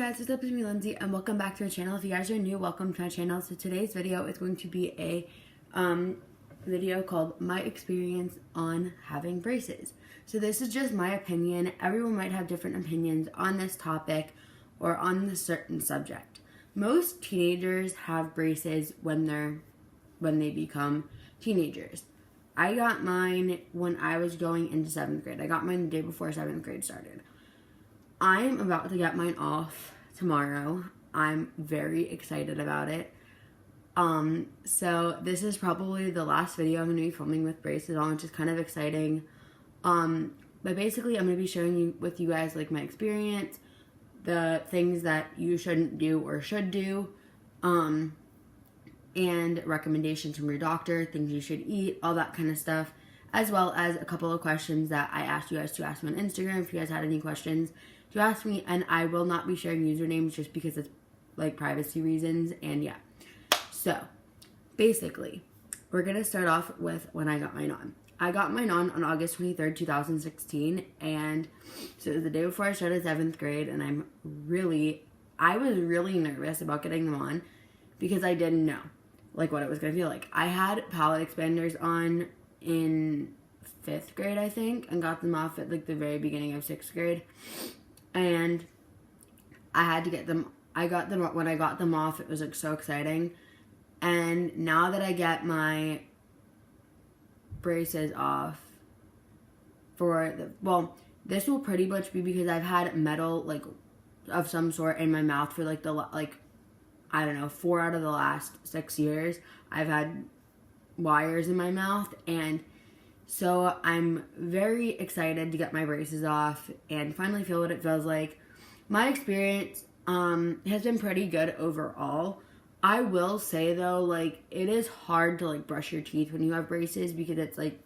Guys, what's up? It's me, Lindsay, and welcome back to our channel. If you guys are new, welcome to my channel. So today's video is going to be a video called My Experience on Having Braces. So this is just my opinion. Everyone might have different opinions on this topic or on this certain subject. Most teenagers have braces when they become teenagers. I got mine when I was going into 7th grade. I got mine the day before 7th grade started. I'm about to get mine off tomorrow. I'm very excited about it. So this is probably the last video I'm going to be filming with braces on, which is kind of exciting. But basically I'm going to be sharing with you guys like my experience, the things that you shouldn't do or should do, and recommendations from your doctor, things you should eat, all that kind of stuff, as well as a couple of questions that I asked you guys to ask me on Instagram if you guys had any questions to ask me, and I will not be sharing usernames just because it's like privacy reasons. And yeah, so basically we're gonna start off with when I got mine on. I got mine on August 23rd, 2016, and so it was the day before I started 7th grade, and I was really nervous about getting them on because I didn't know like what it was gonna feel like. I had palate expanders on in 5th grade, I think, and got them off at like the very beginning of 6th grade. And I had to get them. I got them when I got them off. It was like so exciting. And now that I get my braces off this will pretty much be because I've had metal like of some sort in my mouth for like I don't know, 4 out of the last 6 years. I've had wires in my mouth, and so I'm very excited to get my braces off and finally feel what it feels like. My experience has been pretty good overall. I will say though, like, it is hard to like brush your teeth when you have braces because it's like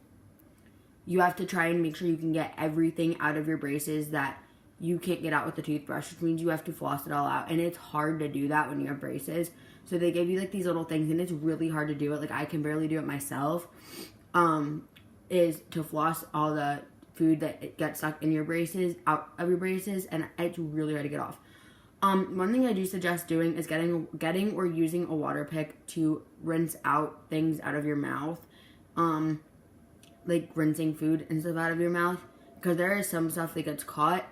you have to try and make sure you can get everything out of your braces that you can't get out with the toothbrush, which means you have to floss it all out, and it's hard to do that when you have braces. So they give you like these little things, and it's really hard to do it. Like, I can barely do it myself. Is to floss all the food that gets stuck in your braces out of your braces, and it's really hard to get off. One thing I do suggest doing is getting or using a water pick to rinse out things out of your mouth, like rinsing food and stuff out of your mouth, because there is some stuff that gets caught.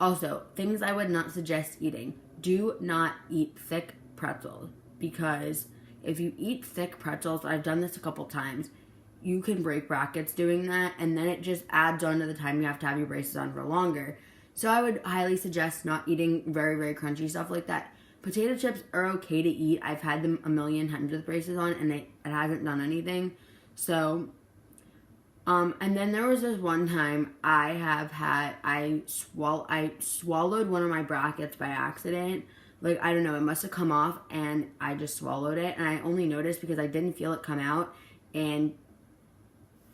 Also, things I would not suggest eating. Do not eat thick pretzels, because if you eat thick pretzels, I've done this a couple times, you can break brackets doing that, and then it just adds on to the time you have to have your braces on for longer. So I would highly suggest not eating very, very crunchy stuff like that. Potato chips are okay to eat. I've had them a million times with braces on, and it hasn't done anything. So, and then there was this one time I swallowed one of my brackets by accident. Like, I don't know, it must have come off, and I just swallowed it, and I only noticed because I didn't feel it come out, and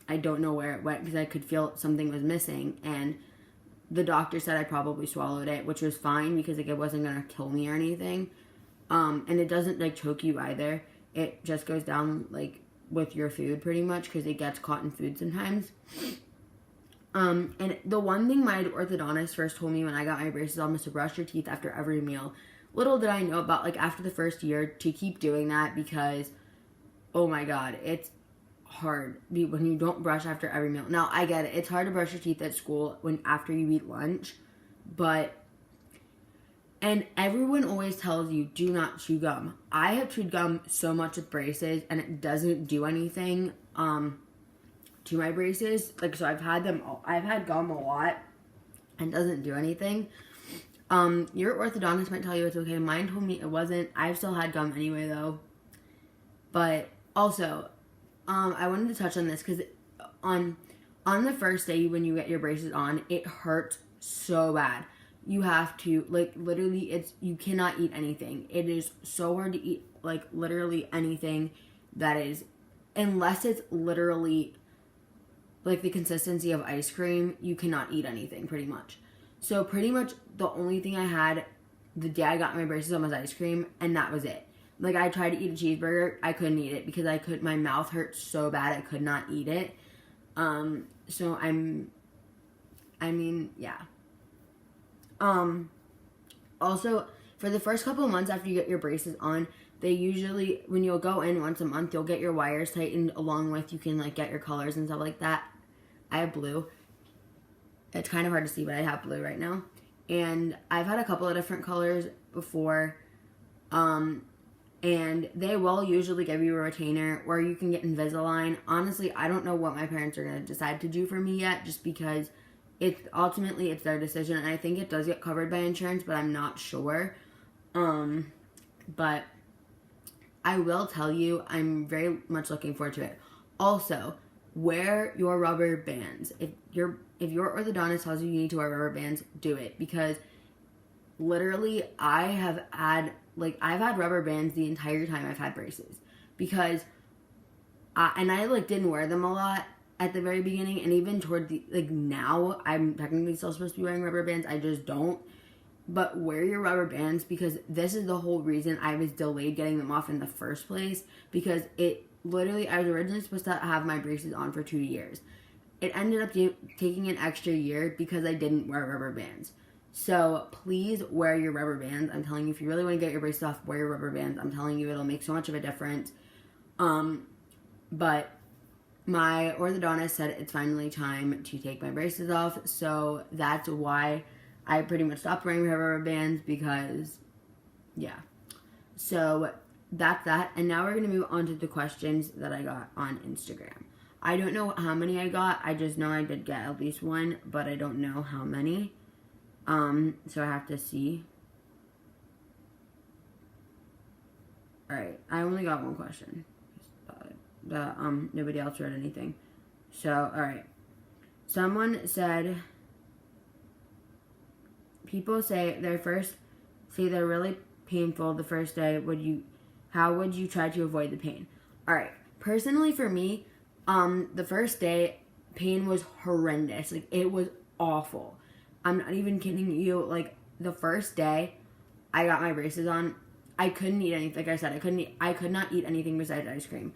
I don't know where it went because I could feel something was missing, and the doctor said I probably swallowed it, which was fine because like it wasn't gonna kill me or anything. And it doesn't like choke you either. It just goes down like with your food pretty much because it gets caught in food sometimes. And the one thing my orthodontist first told me when I got my braces on was to brush your teeth after every meal. Little did I know about like after the first year to keep doing that, because oh my god, it's hard when you don't brush after every meal. Now, I get it. It's hard to brush your teeth at school after you eat lunch, and everyone always tells you do not chew gum. I have chewed gum so much with braces, and it doesn't do anything to my braces. Like, so I've had gum a lot and it doesn't do anything. Your orthodontist might tell you it's okay. Mine told me it wasn't. I've still had gum anyway though. But also, I wanted to touch on this because on the first day when you get your braces on, it hurts so bad. You have to, like, literally, you cannot eat anything. It is so hard to eat, like, literally anything that is, unless it's literally, like, the consistency of ice cream, you cannot eat anything, pretty much. So, pretty much, the only thing I had the day I got my braces on was ice cream, and that was it. Like, I tried to eat a cheeseburger, I couldn't eat it because my mouth hurt so bad I could not eat it. So yeah. Also, for the first couple of months after you get your braces on, they usually, when you'll go in once a month, you'll get your wires tightened along with, you can like get your colors and stuff like that. I have blue. It's kind of hard to see, but I have blue right now. And I've had a couple of different colors before. And they will usually give you a retainer, or you can get Invisalign. Honestly, I don't know what my parents are going to decide to do for me yet, just because it's their decision, and I think it does get covered by insurance, but I'm not sure. But I will tell you, I'm very much looking forward to it. Also, wear your rubber bands. If your orthodontist tells you need to wear rubber bands, do it, because literally I've had rubber bands the entire time I've had braces, because I didn't wear them a lot at the very beginning, and even toward the now I'm technically still supposed to be wearing rubber bands. I just don't. But wear your rubber bands, because this is the whole reason I was delayed getting them off in the first place, because I was originally supposed to have my braces on for 2 years. It ended up taking an extra year because I didn't wear rubber bands. So please wear your rubber bands. I'm telling you, if you really want to get your braces off, wear your rubber bands. I'm telling you, it'll make so much of a difference. But my orthodontist said it's finally time to take my braces off. So that's why I pretty much stopped wearing my rubber bands, because, yeah. So that's that. And now we're going to move on to the questions that I got on Instagram. I don't know how many I got. I just know I did get at least one, but I don't know how many. So I have to see. Alright, I only got one question. Nobody else wrote anything. So, alright. Someone said, people say they're really painful the first day. How would you try to avoid the pain? Alright, personally for me, the first day, pain was horrendous. It was awful. I'm not even kidding you. The first day I got my braces on, I couldn't eat anything. Like I said, I could not eat anything besides ice cream.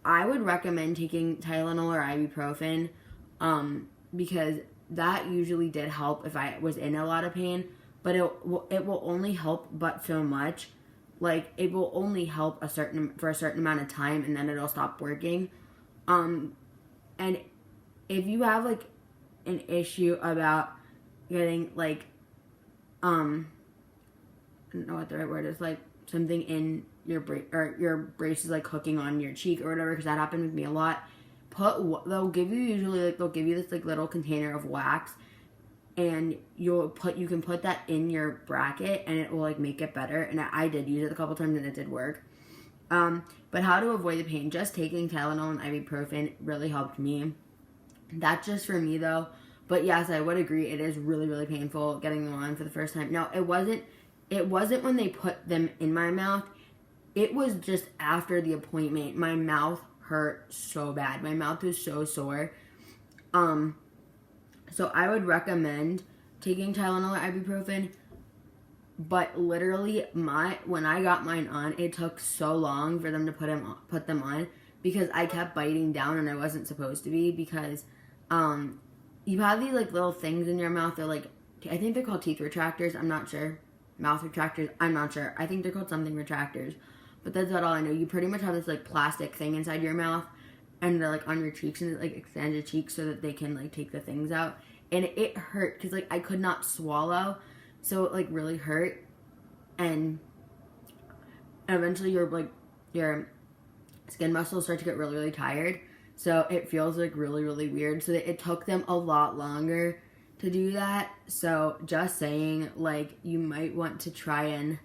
I would recommend taking Tylenol or ibuprofen, because that usually did help if I was in a lot of pain, but it will only help but so much. It will only help for a certain amount of time, and then it'll stop working. And if you have an issue about getting I don't know what the right word is, something in your your brace is hooking on your cheek or whatever, because that happened with me a lot. They'll give you this little container of wax, and you can put that in your bracket, and it will make it better. And I did use it a couple times, and it did work. But how to avoid the pain? Just taking Tylenol and ibuprofen really helped me. That's just for me though. But yes, I would agree, it is really, really painful getting them on for the first time. No, it wasn't when they put them in my mouth. It was just after the appointment. My mouth hurt so bad. My mouth was so sore. So I would recommend taking Tylenol or ibuprofen. But literally, when I got mine on, it took so long for them to put them on, because I kept biting down and I wasn't supposed to be, because you have these little things in your mouth. They're I think they're called teeth retractors. I'm not sure. Mouth retractors. I'm not sure. I think they're called something retractors. But that's not all I know. You pretty much have this plastic thing inside your mouth, and they're on your cheeks, and it extends your cheeks so that they can take the things out. And it hurt because I could not swallow, so it really hurt. And eventually your skin muscles start to get really, really tired. So it feels really, really weird. So it took them a lot longer to do that. So just saying, you might want to try and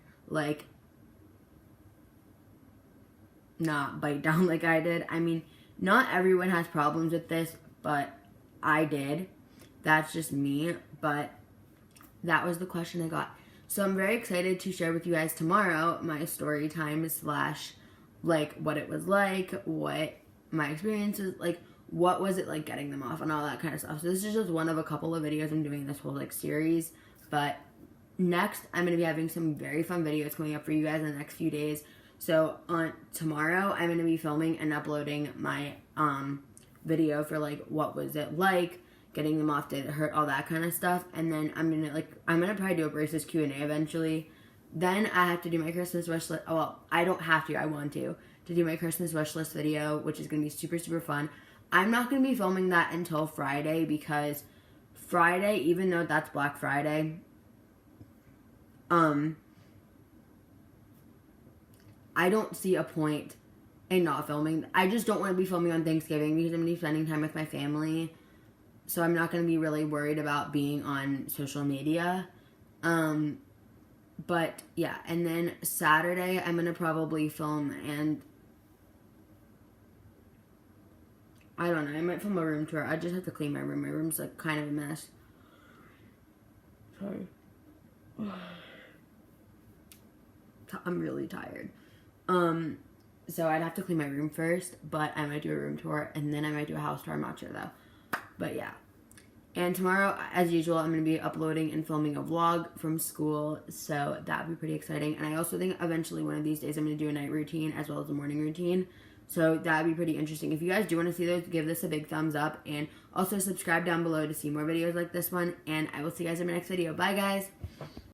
not bite down like I did. I mean, not everyone has problems with this, but I did. That's just me. But that was the question I got. So I'm very excited to share with you guys tomorrow my story time / what it was what my experience is what was it getting them off and all that kind of stuff. So this is just one of a couple of videos I'm doing this whole series. But next, I'm going to be having some very fun videos coming up for you guys in the next few days. So on tomorrow, I'm going to be filming and uploading my video for what was it getting them off did it hurt, all that kind of stuff. And then I'm gonna probably do a braces Q&A eventually. Then I have to do my Christmas wish list. Oh, well, I don't have to. I want to do my Christmas wish list video, which is gonna be super, super fun. I'm not gonna be filming that until Friday because Friday, even though that's Black Friday, I don't see a point in not filming. I just don't want to be filming on Thanksgiving because I'm going to be spending time with my family. So I'm not going to be really worried about being on social media. But yeah, and then Saturday I'm going to probably film, and I don't know, I might film a room tour. I just have to clean my room. My room's like kind of a mess. Sorry. I'm really tired. So I'd have to clean my room first, but I might do a room tour, and then I might do a house tour. I'm not sure though. But yeah. And tomorrow, as usual, I'm going to be uploading and filming a vlog from school, so that would be pretty exciting. And I also think eventually one of these days I'm going to do a night routine as well as a morning routine. So that would be pretty interesting. If you guys do want to see those, give this a big thumbs up, and also subscribe down below to see more videos like this one. And I will see you guys in my next video. Bye, guys.